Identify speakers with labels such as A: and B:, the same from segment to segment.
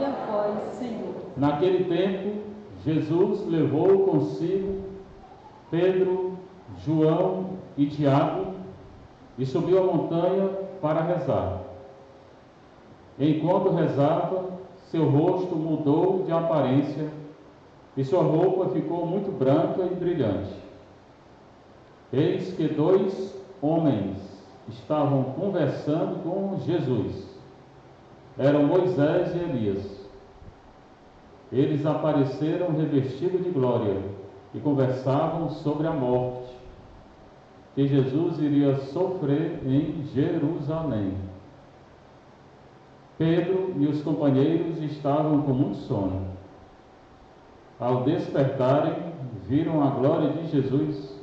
A: ouvi a voz, Senhor.
B: Naquele tempo, Jesus levou consigo Pedro, João e Tiago e subiu a montanha para rezar. Enquanto rezava, seu rosto mudou de aparência e sua roupa ficou muito branca e brilhante. Eis que 2 homens estavam conversando com Jesus. Eram Moisés e Elias. Eles apareceram revestidos de glória e conversavam sobre a morte que Jesus iria sofrer em Jerusalém. Pedro e os companheiros estavam com muito sono. Ao despertarem, viram a glória de Jesus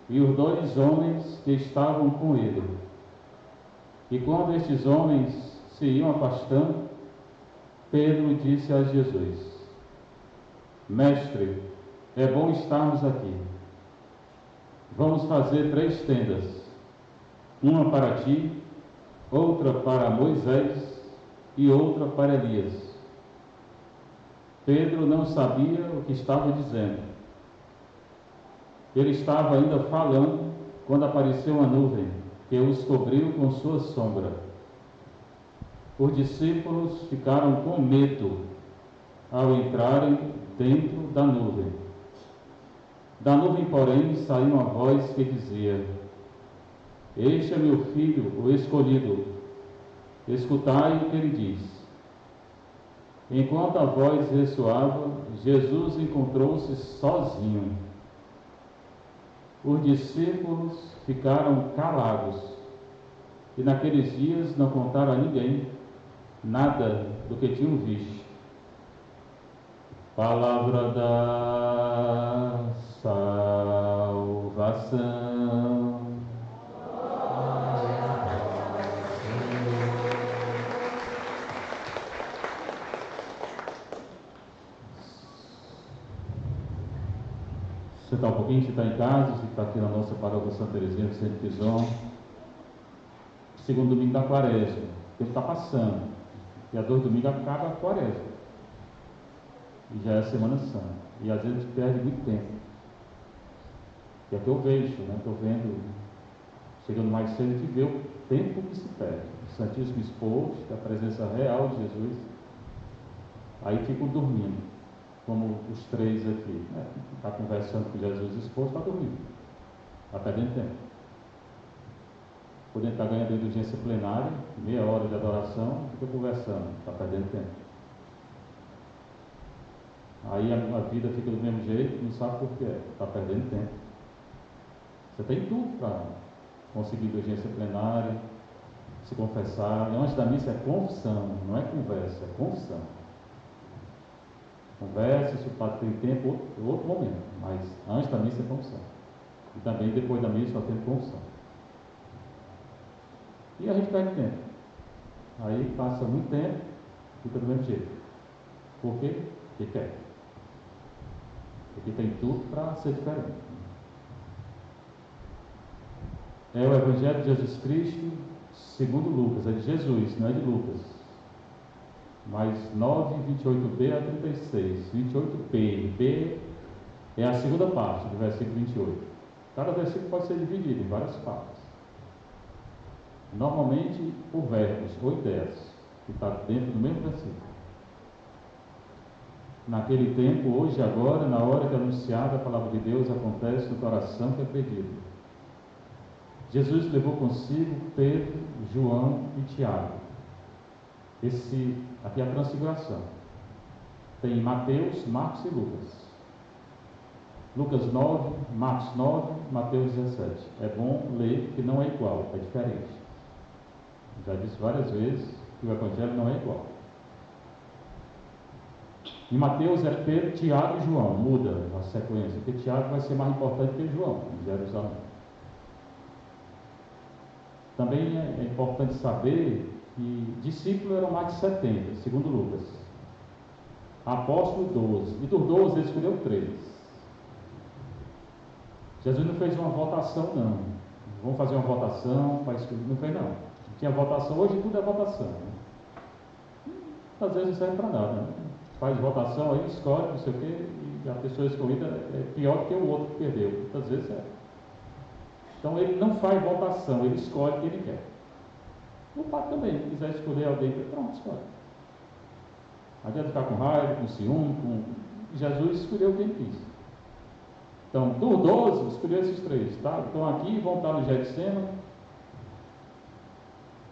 B: e os 2 homens que estavam com ele. E quando estes homens se iam afastando, Pedro disse a Jesus: Mestre, é bom estarmos aqui. Vamos fazer 3 tendas, uma para ti, outra para Moisés e outra para Elias. Pedro não sabia o que estava dizendo. Ele estava ainda falando quando apareceu uma nuvem que os cobriu com sua sombra. Os discípulos ficaram com medo ao entrarem dentro da nuvem. Da nuvem, porém, saiu uma voz que dizia: Este é meu filho, o escolhido. Escutai o que ele diz. Enquanto a voz ressoava, Jesus encontrou-se sozinho. Os discípulos ficaram calados e naqueles dias não contaram a ninguém nada do que tinham visto. Palavra da salvação. Você está um pouquinho, você está em casa, você está aqui na nossa paróquia Santa Teresinha do Centro Pison. Segundo domingo da quaresma. O tempo está passando. E a 2 domingos acaba a quaresma. E já é a Semana Santa. E às vezes a gente perde muito tempo. Que é o que eu vejo, né? Estou vendo, chegando mais cedo, a gente vê o tempo que se perde. O Santíssimo exposto, a presença real de Jesus. Aí ficam dormindo, como os 3 aqui. Né? Está conversando com Jesus exposto, está dormindo. Está perdendo tempo. Podendo estar ganhando indulgência plenária, meia hora de adoração, fica conversando, está perdendo tempo. Aí a vida fica do mesmo jeito, não sabe por quê, está perdendo tempo. Você tem tudo para conseguir indulgência plenária, se confessar. E antes da missa é confissão, não é conversa, é confissão. Conversa, se o padre tem tempo, outro momento, mas antes da missa é confissão. E também depois da missa só tem confissão. E a gente perde tempo. Aí passa muito tempo, fica do mesmo jeito. Por quê? Porque quer. Porque tem tudo para ser diferente. É o Evangelho de Jesus Cristo segundo Lucas, é de Jesus, não é de Lucas. Mas 9, 28b a 36. 28b, B é a segunda parte do versículo 28. Cada versículo pode ser dividido em várias partes. Normalmente por verbos ou ideias, que está dentro do mesmo versículo. Naquele tempo, hoje e agora, na hora que é anunciada a palavra de Deus, acontece no coração que acredita. Jesus levou consigo Pedro, João e Tiago. Aqui é a transfiguração. Tem Mateus, Marcos e Lucas. Lucas 9, Marcos 9, Mateus 17. É bom ler que não é igual, é diferente. Já disse várias vezes que o Evangelho não é igual. Em Mateus é Pedro, Tiago e João. Muda a sequência, porque Tiago vai ser mais importante que João em Jerusalém. Também é importante saber que discípulos eram mais de 70, segundo Lucas. Apóstolo 12. E dos 12 ele escolheu 3. Jesus não fez uma votação, não. Vamos fazer uma votação para escolher. Não fez, não. Tinha votação, hoje tudo é votação. Né? às vezes não serve para nada, né? Faz votação aí, escolhe, não sei o quê, e a pessoa escolhida é pior do que o outro que perdeu, muitas vezes é. Então ele não faz votação, ele escolhe o que ele quer. O pai também, se quiser escolher alguém, pronto, escolhe. Não adianta ficar com raiva, com ciúme, Jesus escolheu quem quis. Então, dos 12, escolheu esses 3, tá? Então aqui vão estar no Getsemane,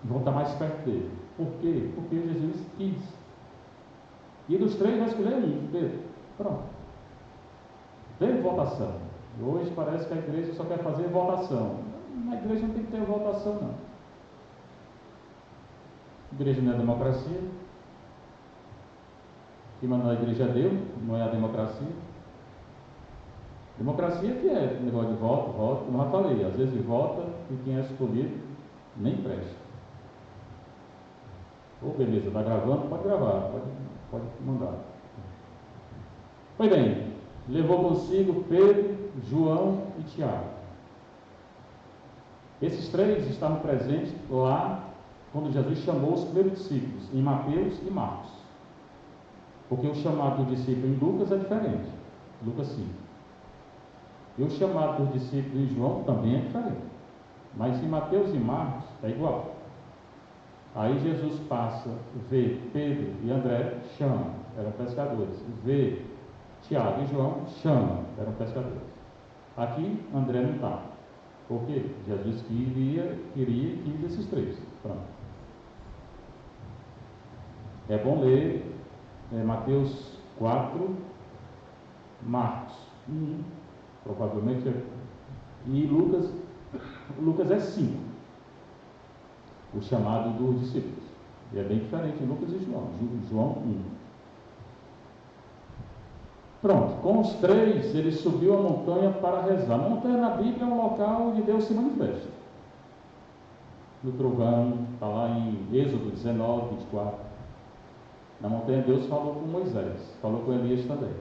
B: vão estar mais perto dele. Por quê? Porque Jesus quis. E dos 3 vai escolher um, Pedro. Pronto. Teve votação. Hoje parece que a igreja só quer fazer votação. Na igreja não tem que ter votação, não. A igreja não é democracia. Quem manda na igreja é Deus, não é a democracia. Democracia que é negócio de voto, como eu já falei, às vezes vota e quem é escolhido nem presta. Beleza, está gravando, pode gravar, pode mandar. Pois bem, levou consigo Pedro, João e Tiago. Esses 3 estavam presentes lá quando Jesus chamou os primeiros discípulos, em Mateus e Marcos. Porque o chamado do discípulo em Lucas é diferente. Lucas 5. E o chamado dos discípulos em João também é diferente. Mas em Mateus e Marcos é igual. Aí Jesus passa, vê Pedro e André, chama, eram pescadores. Vê Tiago e João, chama, eram pescadores. Aqui André não está. Por quê? Jesus queria e quis esses 3. Pronto. É bom ler Mateus 4, Marcos 1, provavelmente, e Lucas é 5, o chamado dos discípulos. E é bem diferente em Lucas e João 1. Pronto, com os 3, ele subiu a montanha para rezar. A montanha na Bíblia é um local onde Deus se manifesta. No trovão, está lá em Êxodo 19, 24. Na montanha Deus falou com Moisés, falou com Elias também.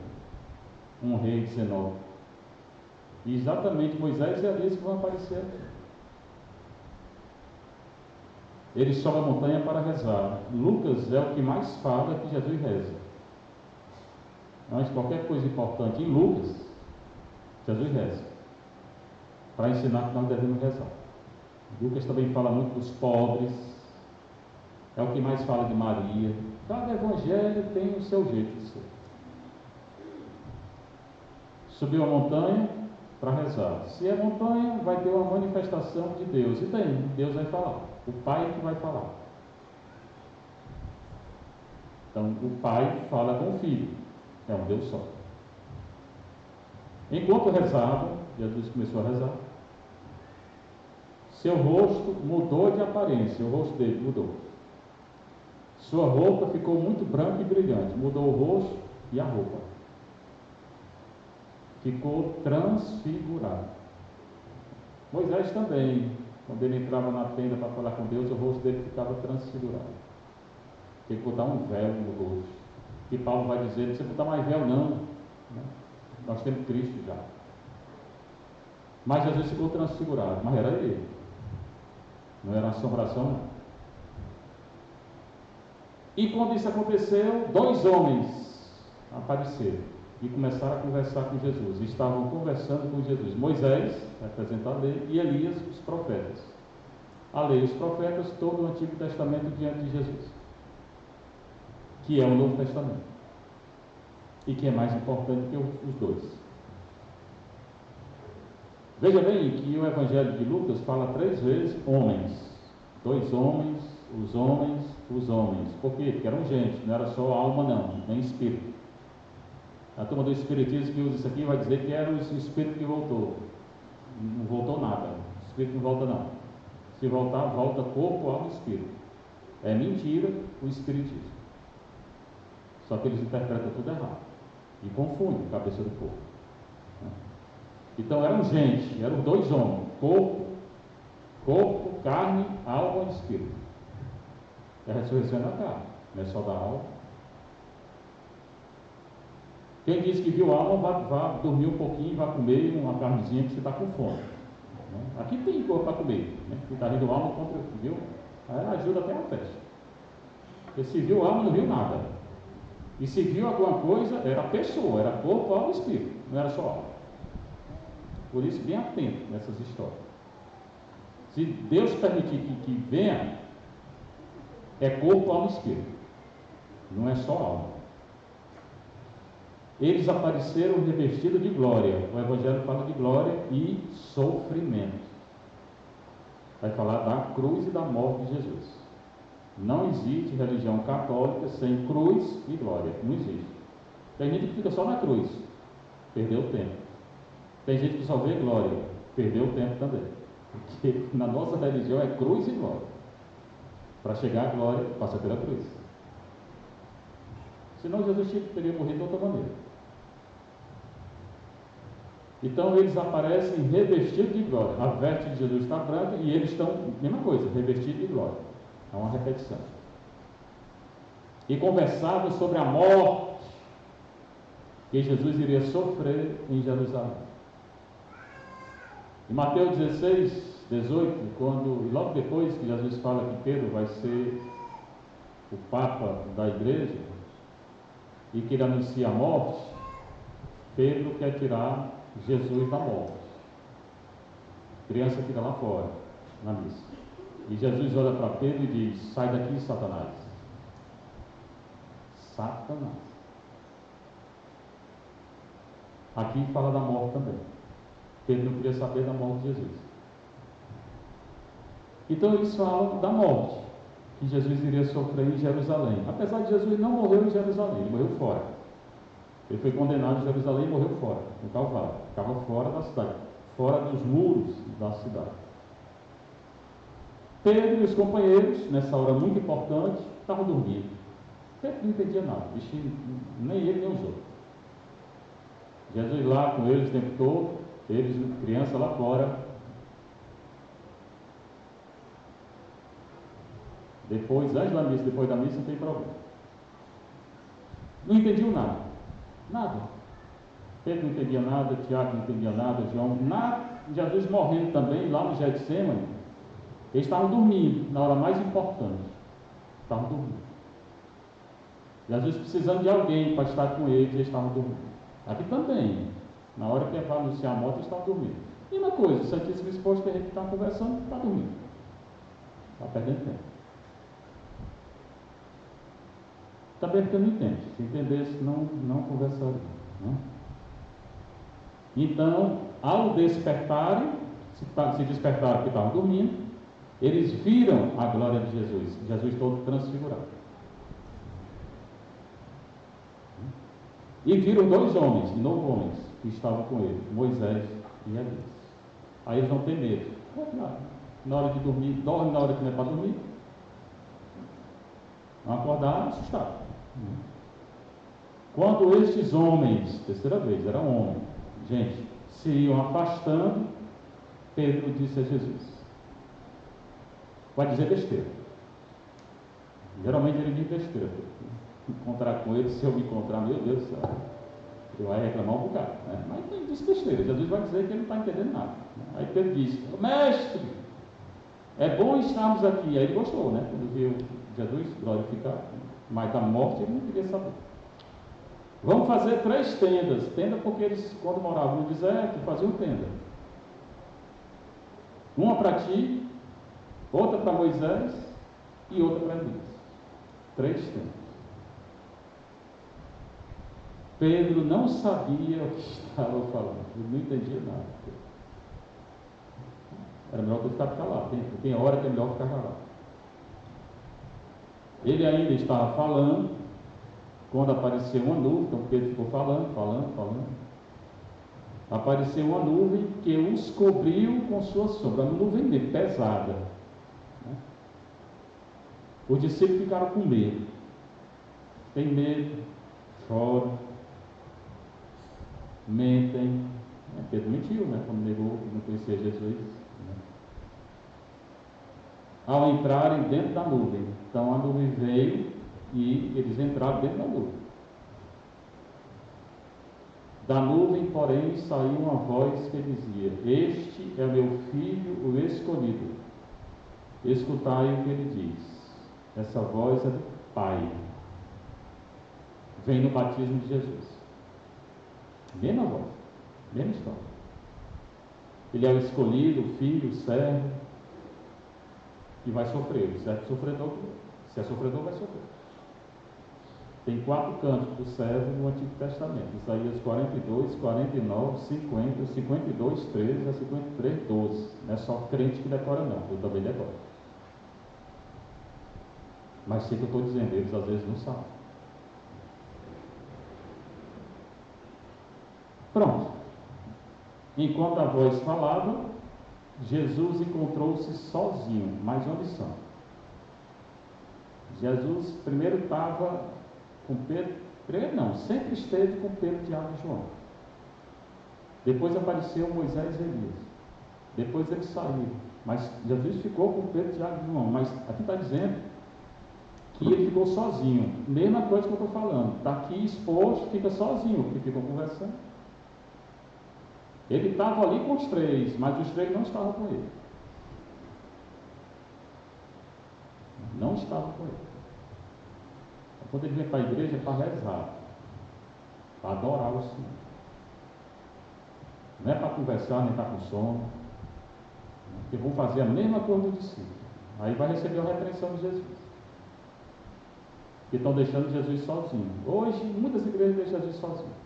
B: 1 Reis 19. E exatamente Moisés e Elias que vão aparecer aqui. Ele sobe a montanha para rezar. Lucas é o que mais fala que Jesus reza. Mas qualquer coisa importante em Lucas, Jesus reza. Para ensinar que nós devemos rezar. Lucas também fala muito dos pobres. É o que mais fala de Maria. Cada evangelho tem o seu jeito de ser. Subiu a montanha para rezar. Se é montanha, vai ter uma manifestação de Deus. E tem, Deus vai falar. O Pai que vai falar. Então, o Pai fala com o Filho. É um Deus só. Enquanto rezava, Jesus começou a rezar. Seu rosto mudou de aparência. O rosto dele mudou. Sua roupa ficou muito branca e brilhante. Mudou o rosto e a roupa. Ficou transfigurado. Moisés também, quando ele entrava na tenda para falar com Deus, o rosto dele ficava transfigurado. Tem que botar um véu no rosto. E Paulo vai dizer, não precisa botar mais véu não. Nós temos Cristo já. Mas Jesus ficou transfigurado, mas era ele. Não era uma assombração, não. E quando isso aconteceu, 2 homens apareceram e começaram a conversar com Jesus. Estavam conversando com Jesus. Moisés, representando a lei, e Elias, os profetas. A lei e os profetas, todo o Antigo Testamento diante de Jesus, que é o Novo Testamento, e que é mais importante que os 2. Veja bem que o Evangelho de Lucas fala 3 vezes homens. 2 homens, os homens, os homens. Por quê? Porque eram gente, não era só alma não, nem espírito. A turma do Espiritismo que usa isso aqui vai dizer que era o espírito que voltou. Não voltou nada. O espírito não volta não. Se voltar, volta corpo, alma e espírito. É mentira o Espiritismo. Só que eles interpretam tudo errado. E confundem a cabeça do povo. Então eram gente, eram 2 homens. Corpo, carne, alma e espírito. E a ressurreição é na carne, não é só da alma. Quem diz que viu a alma, vá dormir um pouquinho, vá comer uma carnezinha que você está com fome. Aqui tem corpo para comer, né? Quem está rindo alma contra, viu? Aí ajuda até a festa. Porque se viu alma, não viu nada. E se viu alguma coisa, era pessoa, era corpo, alma e espírito, não era só alma. Por isso, bem atento nessas histórias. Se Deus permitir que venha, é corpo, alma e espírito, não é só alma. Eles apareceram revestidos de glória. O Evangelho fala de glória e sofrimento. Vai falar da cruz e da morte de Jesus. Não existe religião católica sem cruz e glória. Não existe. Tem gente que fica só na cruz, perdeu o tempo. Tem gente que só vê glória, perdeu o tempo também. Porque na nossa religião é cruz e glória. Para chegar à glória, passa pela cruz. Senão Jesus teria morrido de outra maneira. Então eles aparecem revestidos de glória. A veste de Jesus está branca e eles estão, mesma coisa, revestidos de glória. É uma repetição. E conversavam sobre a morte que Jesus iria sofrer em Jerusalém. Em Mateus 16, 18, logo depois que Jesus fala que Pedro vai ser o Papa da igreja e que ele anuncia a morte, Pedro quer tirar Jesus da morte. A criança fica lá fora, na missa. E Jesus olha para Pedro e diz: sai daqui, Satanás. Satanás. Aqui fala da morte também. Pedro não queria saber da morte de Jesus. Então eles falam da morte que Jesus iria sofrer em Jerusalém. Apesar de Jesus não morreu em Jerusalém, ele morreu fora. Ele foi condenado em Jerusalém e morreu fora, no Calvário. Ficava fora da cidade, fora dos muros da cidade. Pedro e os companheiros, nessa hora muito importante, estavam dormindo. Pedro não entendia nada, bichinho, nem ele nem os outros. Jesus lá com eles o tempo todo, eles, criança lá fora. Depois, antes da missa, depois da missa, não tem problema. Não entendiam nada. Nada. Pedro não entendia nada, Tiago não entendia nada, João, nada. Jesus morrendo também, lá no Getsemane, eles estavam dormindo, na hora mais importante. Estavam dormindo. Jesus precisando de alguém para estar com eles estavam dormindo. Aqui também, na hora que vai anunciar a morte, eles estavam dormindo. Mesma coisa, o Santíssimo Exposto, tem gente que está conversando, está dormindo. Está perdendo tempo. Também porque não entende. Se entendesse, não conversaria. Não? Então, ao despertarem, se despertaram porque estavam dormindo, eles viram a glória de Jesus. Jesus todo transfigurado. E viram dois homens, de novo homens, que estavam com ele, Moisés e Elias. Aí eles vão ter medo. Na hora de dormir, dorme na hora que não é para dormir. Vão acordar assustados. Quando estes homens, terceira vez, era homem, gente, se iam afastando, Pedro disse a Jesus: vai dizer besteira. Geralmente ele diz besteira. Encontrar com ele, se eu me encontrar, meu Deus do céu, ele vai reclamar um bocado, né? Mas ele disse besteira. Jesus vai dizer que ele não está entendendo nada. Aí Pedro disse: mestre, é bom estarmos aqui. Aí ele gostou, né? Quando viu Jesus glorificado, mas da morte ele não queria saber. Vamos fazer 3 tendas. Tenda porque eles, quando moravam no deserto, faziam tenda. Uma para ti, outra para Moisés e outra para Elias. 3 tendas. Pedro não sabia o que estava falando. Ele não entendia nada. Era melhor que ele ficar calado. Tem hora que é melhor ficar calado. Ele ainda estava falando quando apareceu uma nuvem. Então Pedro ficou falando. Apareceu uma nuvem que os cobriu com sua sombra. Uma nuvem pesada. Os discípulos ficaram com medo. Tem medo, choram, mentem. Pedro mentiu, né? Quando negou que não conhecia Jesus. Ao entrarem dentro da nuvem. Então a nuvem veio e eles entraram dentro da nuvem. Da nuvem, porém, saiu uma voz que dizia: este é meu filho, o escolhido. Escutai o que ele diz. Essa voz Pai. Vem no batismo de Jesus. Mesma voz, mesma história. Ele é o escolhido, o filho, o servo, e vai sofrer. O servo sofredor, se é sofredor, vai sofrer. Tem 4 cantos do servo no Antigo Testamento: Isaías 42, 49, 50, 52, 13 a 53, 12. Não é só crente que decora, não, eu também decoro. Mas sei que eu estou dizendo, eles às vezes não sabem. Pronto. Enquanto a voz falava, Jesus encontrou-se sozinho. Mas onde são? Jesus primeiro estava com Pedro. Primeiro não, sempre esteve com Pedro, Tiago e João. Depois apareceu Moisés e Elias. Depois eles saíram. Mas Jesus ficou com Pedro, Tiago e João. Mas aqui está dizendo que ele ficou sozinho. Mesma coisa que eu estou falando. Está aqui exposto, fica sozinho, porque ficam conversando. Ele estava ali com os 3, mas os 3 não estavam com ele. Não estavam com ele. Quando ele vem para a igreja é para rezar, para adorar o Senhor. Não é para conversar, nem estar com sono. Porque vão fazer a mesma coisa do discípulo. Aí vai receber a repreensão de Jesus. Que estão deixando Jesus sozinho. Hoje, muitas igrejas deixam Jesus sozinho.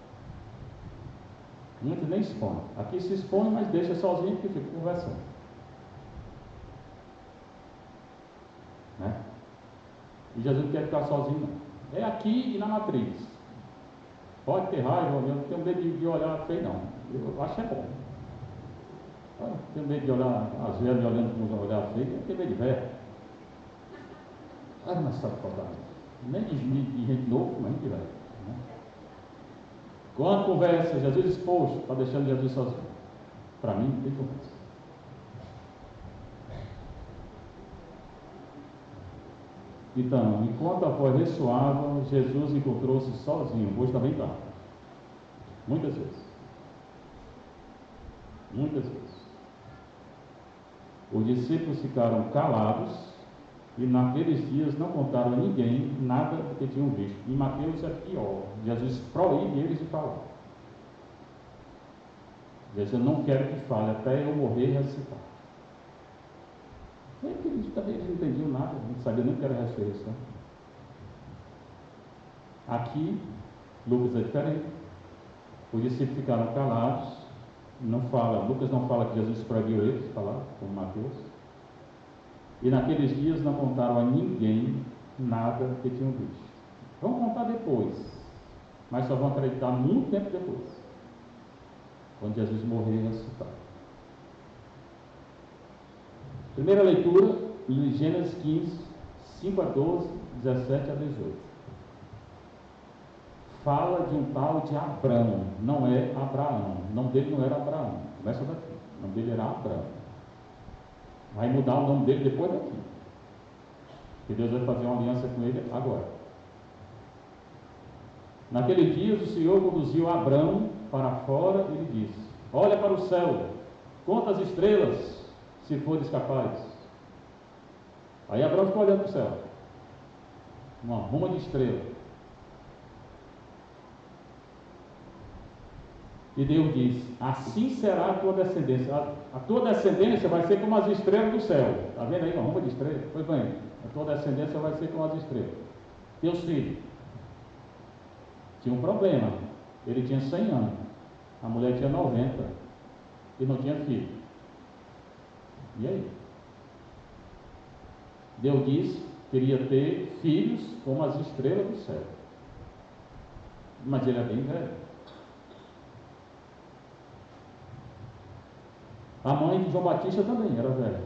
B: Muitos nem expõem. Aqui se expõe, mas deixa sozinho porque fica conversando. Né? E Jesus não quer ficar sozinho, não. É aqui e na matriz. Pode ter raiva, eu não tenho medo de olhar feio, não. Eu acho que é bom. Eu tenho medo de olhar as velhas me olhando com um olhar feio, eu tenho medo de velho. Mas sabe faltar. Nem de gente novo, mas de velho. Né? Quando conversa, Jesus exposto, está deixando Jesus sozinho. Para mim, não tem conversa. Então, enquanto a voz ressoava, Jesus encontrou-se sozinho. Hoje também está. Muitas vezes. Muitas vezes. Os discípulos ficaram calados e naqueles dias não contaram a ninguém nada do que tinham visto. Em Mateus é pior. Jesus proíbe eles de falar. Jesus, eu não quero que fale até eu morrer e ressuscitar. É que eles também não entendiam nada, não sabiam nem o que era a ressurreição. Aqui, Lucas é diferente. Os discípulos ficaram calados, não fala, Lucas não fala que Jesus proibiu eles de falar, como Mateus. E naqueles dias não contaram a ninguém nada que tinham visto. Vão contar depois, mas só vão acreditar muito tempo depois, quando Jesus morrer e ressuscitar. Primeira leitura, em Gênesis 15, 5 a 12, 17 a 18. Fala de um tal de Abrão, não é Abraão. O nome dele não era Abraão. Começa daqui. O nome dele era Abrão. Vai mudar o nome dele depois daqui. Que Deus vai fazer uma aliança com ele agora. Naquele dia, o Senhor conduziu Abrão para fora e lhe disse: olha para o céu, conta as estrelas, se fores capaz. Aí Abraão ficou olhando para o céu, uma ruma de estrela. E Deus disse: assim será a tua descendência. A tua descendência vai ser como as estrelas do céu. Está vendo aí uma ruma de estrela? Pois bem, a tua descendência vai ser como as estrelas. Teus filhos. Tinha um problema. Ele tinha 100 anos. A mulher tinha 90. E não tinha filho. E aí? Deus disse que queria ter filhos como as estrelas do céu. Mas ele é bem velho. A mãe de João Batista também era velha.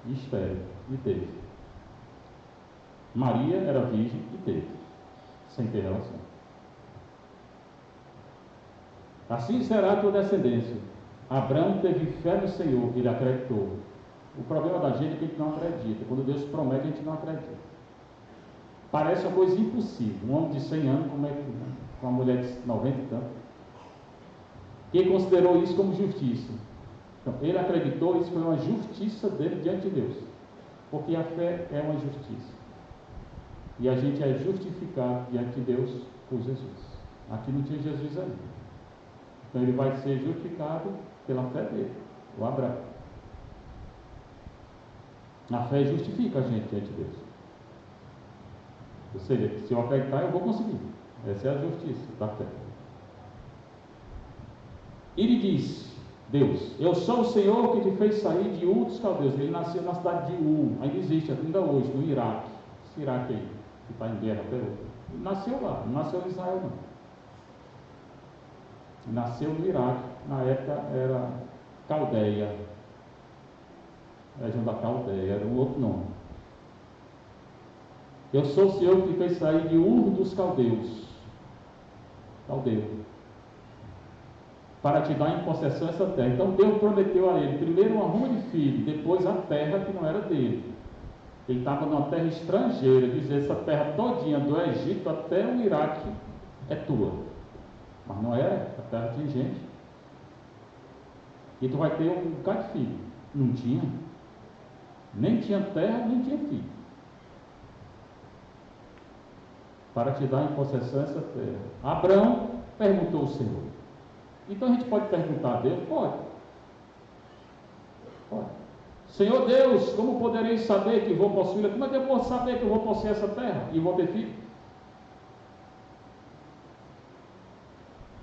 B: E estéril. E teve. Maria era virgem e teve. Sem ter relação. Assim será a tua descendência. Abraão teve fé no Senhor, ele acreditou. O problema da gente é que a gente não acredita. Quando Deus promete, a gente não acredita. Parece uma coisa impossível. Um homem de 100 anos, como é que, com uma mulher de 90 e tanto. Quem considerou isso como justiça? Então, ele acreditou, isso foi uma justiça dele diante de Deus. Porque a fé é uma justiça. E a gente é justificado diante de Deus por Jesus. Aqui não tinha Jesus ainda. Então ele vai ser justificado pela fé dele, o Abraão. A fé justifica a gente diante de Deus. Ou seja, se eu acreditar, eu vou conseguir. Essa é a justiça da fé. Ele disse, Deus, eu sou o Senhor que te fez sair de Ur dos Caldeus. Ele nasceu na cidade de Ur, ainda existe, ainda hoje, no Iraque. Esse Iraque aí, que está em guerra até hoje. Ele nasceu lá, não nasceu em Israel não. Ele nasceu no Iraque, na época era Caldeia. A região da Caldeia, era um outro nome. Eu sou o Senhor que te fez sair de Ur dos Caldeus. Caldeu. Para te dar em possessão essa terra. Então Deus prometeu a ele, primeiro uma ruma de filho, depois a terra que não era dele. Ele estava numa terra estrangeira, dizer, essa terra todinha, do Egito até o Iraque, é tua. Mas não era, a terra tinha gente. E tu vai ter um bocado de filho. Não tinha. Nem tinha terra, nem tinha filho. Para te dar em possessão essa terra. Abraão perguntou ao Senhor. Então a gente pode perguntar a Deus? Pode. Senhor Deus, como poderei saber que vou possuí-la? Como é que eu vou saber que eu vou possuir essa terra e vou ter filho?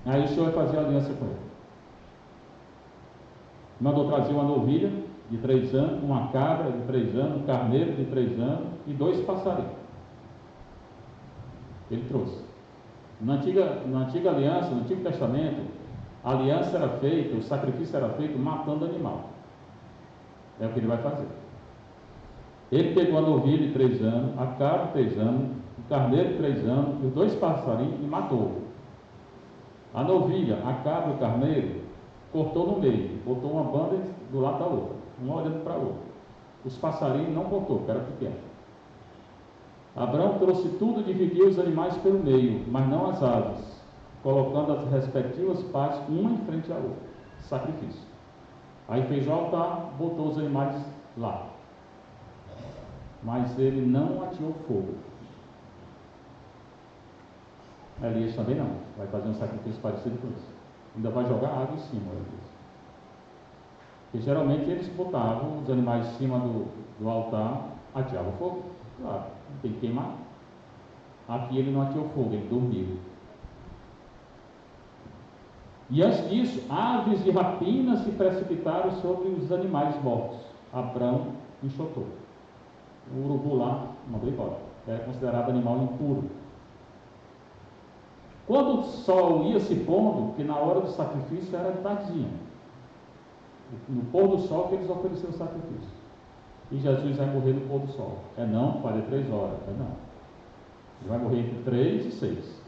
B: Aí o Senhor vai fazer aliança com ele. Mandou trazer uma novilha de 3 anos, uma cabra de 3 anos, um carneiro de 3 anos e 2 passarinhos. Ele trouxe. Na antiga aliança, no Antigo Testamento, a aliança era feita, o sacrifício era feito matando animal. É o que ele vai fazer. Ele pegou a novilha de 3 anos, a cabra de 3 anos, o carneiro de 3 anos, e os 2 passarinhos e matou. A novilha, a cabra e o carneiro, cortou no meio, botou uma banda do lado da outra, uma olhando para a outra. Os passarinhos não cortou, porque era pequeno. Abraão trouxe tudo e dividiu os animais pelo meio, mas não as aves, colocando as respectivas partes uma em frente à outra. Sacrifício. Aí fez o altar, botou os animais lá. Mas ele não ateou fogo. Elias também não. Vai fazer um sacrifício parecido com isso. Ainda vai jogar água em cima, Elias. Porque geralmente eles botavam os animais em cima do altar, ateavam fogo. Claro, tem que queimar. Aqui ele não ateou fogo, ele dormiu. E antes disso, aves de rapina se precipitaram sobre os animais mortos. Abraão enxotou. O urubu lá mandou embora. É considerado animal impuro. Quando o sol ia se pondo, que na hora do sacrifício era tardinha, no pôr do sol que eles ofereceram o sacrifício. E Jesus vai morrer no pôr do sol. É não, 43 horas. É não. Ele vai morrer entre 3 e 6.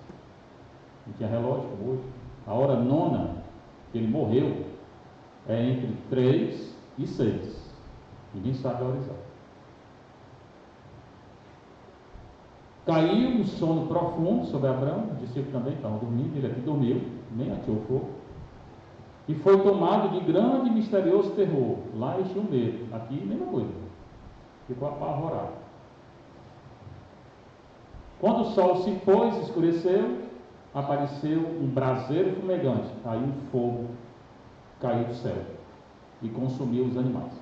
B: Não tinha relógio como hoje. A hora nona que ele morreu é entre 3 e 6. Ninguém sabe a hora exata. Caiu um sono profundo sobre Abraão, os discípulos também estavam dormindo, ele aqui dormiu, nem ateou fogo, e foi tomado de grande e misterioso terror. Lá ele tinha um medo, aqui mesma coisa, ficou apavorado. Quando o sol se pôs, escureceu, apareceu um braseiro fumegante, aí um fogo caiu do céu e consumiu os animais.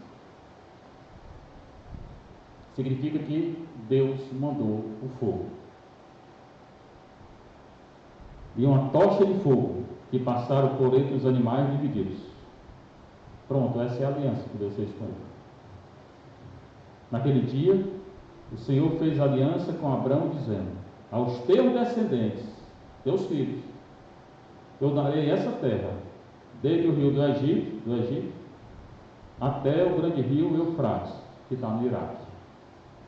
B: Significa que Deus mandou o fogo. E uma tocha de fogo que passaram por entre os animais divididos. Pronto, essa é a aliança que Deus fez com ele. Naquele dia, o Senhor fez aliança com Abraão, dizendo: aos teus descendentes, teus filhos, eu darei essa terra, desde o rio do Egito, até o grande rio Eufrates, que está no Iraque.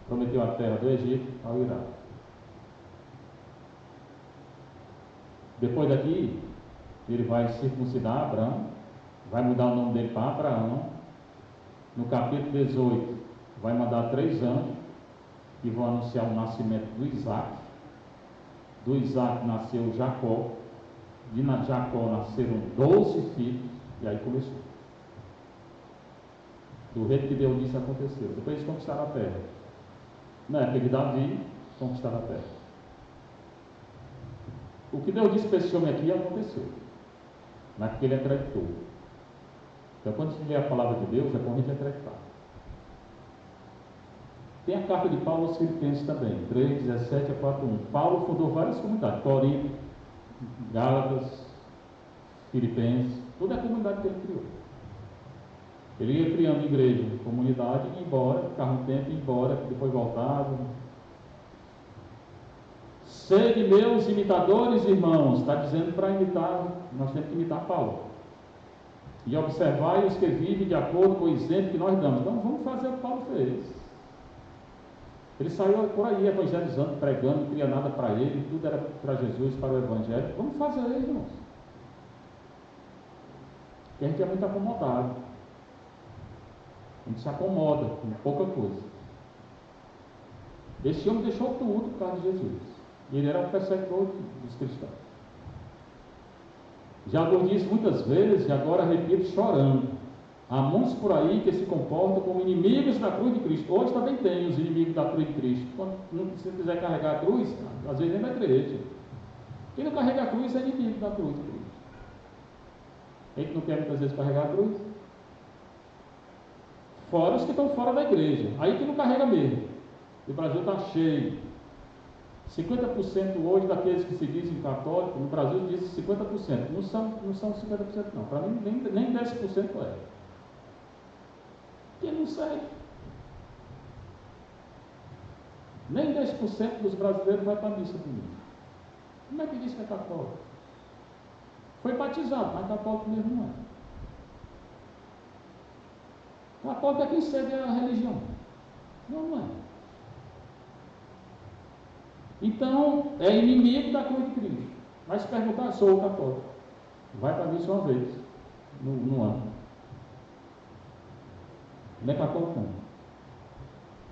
B: Prometeu a terra do Egito ao Iraque. Depois daqui, ele vai circuncidar Abraão, vai mudar o nome dele para Abraão. No capítulo 18, vai mandar 3 anjos que vão anunciar o nascimento do Isaac. Do Isaac nasceu Jacó. De Jacó nasceram 12 filhos. E aí começou. Do jeito que Deus disse aconteceu. Depois eles conquistaram a terra. Na época de Davi, conquistar a terra. O que Deus disse para esse homem aqui aconteceu, mas porque ele acreditou. Então, quando a gente lê a palavra de Deus, é bom a gente acreditar. Tem a carta de Paulo aos Filipenses também, 3, 17 a 4:1. Paulo fundou várias comunidades, Corinto, Gálatas, Filipenses, toda a comunidade que ele criou. Ele ia criando igreja, comunidade, e ia embora, ficava um tempo, ia embora, depois voltava. Sede meus imitadores, irmãos, está dizendo para imitar, nós temos que imitar Paulo. E observai os que vivem de acordo com o exemplo que nós damos. Então vamos fazer o que Paulo fez. Ele saiu por aí evangelizando, pregando, não queria nada para ele, tudo era para Jesus, para o Evangelho. Vamos fazer, irmãos. Porque a gente é muito acomodado. A gente se acomoda com pouca coisa. Esse homem deixou tudo por causa de Jesus. E ele era um perseguidor dos cristãos. Já vos disse muitas vezes, e agora repito chorando. Há muitos por aí que se comportam como inimigos da cruz de Cristo. Hoje também tem os inimigos da cruz de Cristo. Quando você quiser carregar a cruz, às vezes nem da igreja. Quem não carrega a cruz é inimigo da cruz de Cristo. Quem não quer muitas vezes carregar a cruz? Fora os que estão fora da igreja. Aí que não carrega mesmo. O Brasil está cheio. 50% hoje daqueles que se dizem católicos, no Brasil diz 50%. Não são 50% não. Para mim nem 10% é. Porque não segue. Nem 10% dos brasileiros vai para a missa comigo. Como é que diz que é católico? Foi batizado, mas católico mesmo não é. Católico é quem segue a religião. Não é. Então, é inimigo da cruz de Cristo. Mas se perguntar, sou católico. Vai para a missa uma vez no ano. Não é católico não.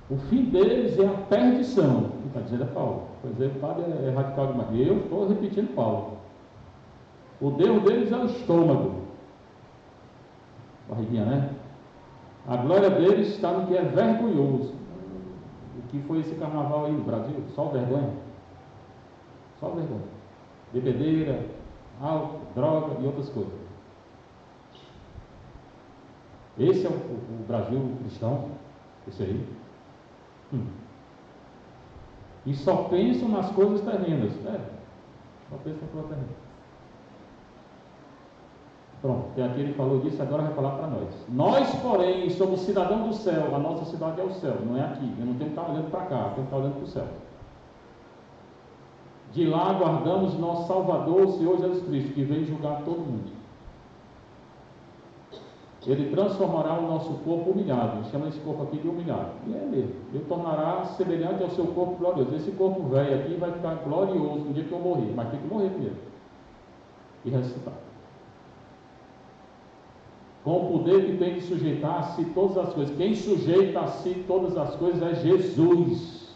B: O fim deles é a perdição. O que está dizendo é Paulo. Pois é, o padre é radical demais. Eu estou repetindo Paulo. O Deus deles é o estômago. Barriguinha, né? A glória deles está no que é vergonhoso. O que foi esse carnaval aí no Brasil? Só vergonha. Só vergonha. Bebedeira, álcool, droga e outras coisas. Esse é o Brasil cristão. Esse aí. E só pensam nas coisas terrenas. Só pensam nas coisas terrenas. Pronto, até aqui ele falou disso, agora vai falar para nós. Nós, porém, somos cidadãos do céu. A nossa cidade é o céu, não é aqui. Eu não tenho que estar olhando para cá, eu tenho que estar olhando para o céu. De lá aguardamos nosso Salvador, o Senhor Jesus Cristo, que vem julgar todo mundo. Ele transformará o nosso corpo humilhado. Chama esse corpo aqui de humilhado. E é mesmo. Ele tornará semelhante ao seu corpo glorioso. Esse corpo velho aqui vai ficar glorioso no dia que eu morrer. Mas tem que morrer primeiro. E ressuscitar. Com o poder que tem de sujeitar a si todas as coisas. Quem sujeita a si todas as coisas é Jesus.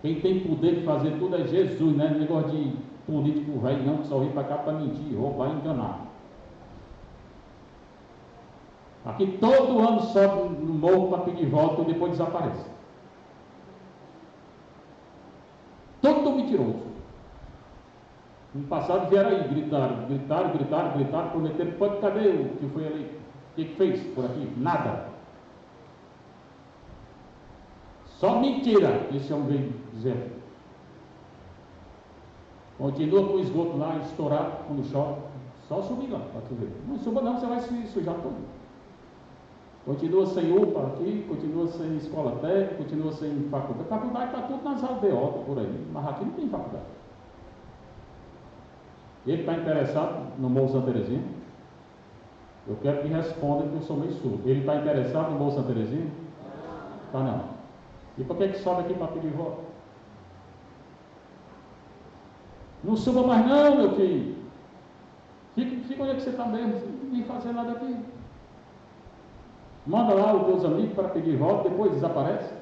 B: Quem tem poder de fazer tudo é Jesus, não é negócio de político velho, não, que só vem para cá para mentir, roubar e enganar. Aqui todo ano sobe no morro para pedir voto e depois desaparece. Todo mentiroso. No passado vieram aí, gritaram, prometeram, cadê o que foi ali? O que fez por aqui? Nada. Só mentira, esse homem veio dizer. Continua com o esgoto lá, estourado, quando chove. Só subir lá, para tu ver. Não suba não, você vai se sujar todo. Continua sem UPA aqui, continua sem escola técnica, continua sem faculdade. Faculdade está tudo nas aldeotas por aí, mas aqui não tem faculdade. Ele está interessado no Morro Santa Terezinha? Eu quero que responda, porque eu sou meio surdo. Ele está interessado no Morro Santa Terezinha? Tá não. E por que sobe aqui para pedir voto? Não suba mais não, meu filho. Fica onde é que você está mesmo, nem fazer nada aqui. Manda lá os teus amigos para pedir voto, depois desaparece.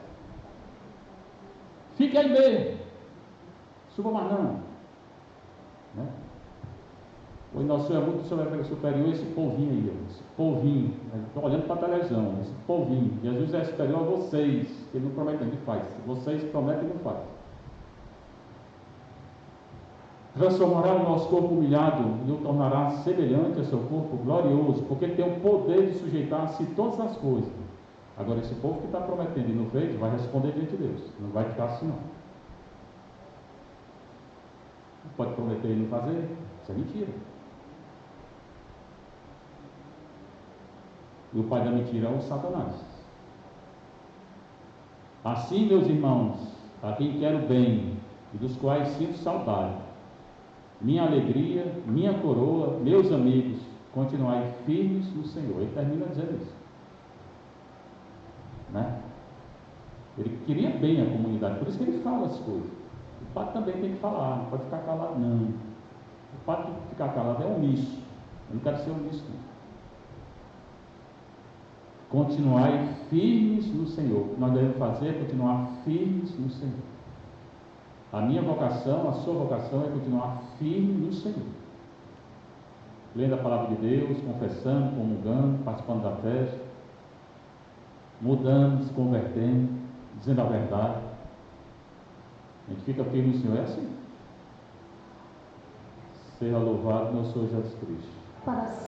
B: Fique aí mesmo. Suba mais não. Né? O nosso Senhor é muito superior a esse povinho aí, esse povinho. Estou olhando para a televisão, esse povinho. Jesus é superior a vocês. Ele não promete, ele faz. Vocês prometem e não fazem. Transformará o nosso corpo humilhado e o tornará semelhante ao seu corpo glorioso, porque ele tem o poder de sujeitar-se todas as coisas. Agora, esse povo que está prometendo e não fez, vai responder diante de Deus. Não vai ficar assim, não. Não pode prometer e não fazer. Isso é mentira. E o pai da mentira é o Satanás. Assim, meus irmãos, a quem quero bem e dos quais sinto saudade, minha alegria, minha coroa, meus amigos, continuai firmes no Senhor. Ele termina dizendo isso, né? Ele queria bem a comunidade, por isso que ele fala as coisas. O padre também tem que falar, não pode ficar calado, não. O padre tem que ficar calado é omisso. Eu não quero ser omisso, não. Continuai firmes no Senhor. O que nós devemos fazer é continuar firmes no Senhor. A minha vocação, a sua vocação é continuar firme no Senhor. Lendo a palavra de Deus, confessando, comungando, participando da festa, mudando, se convertendo, dizendo a verdade. A gente fica firme no Senhor, é assim. Seja louvado, meu Senhor Jesus Cristo.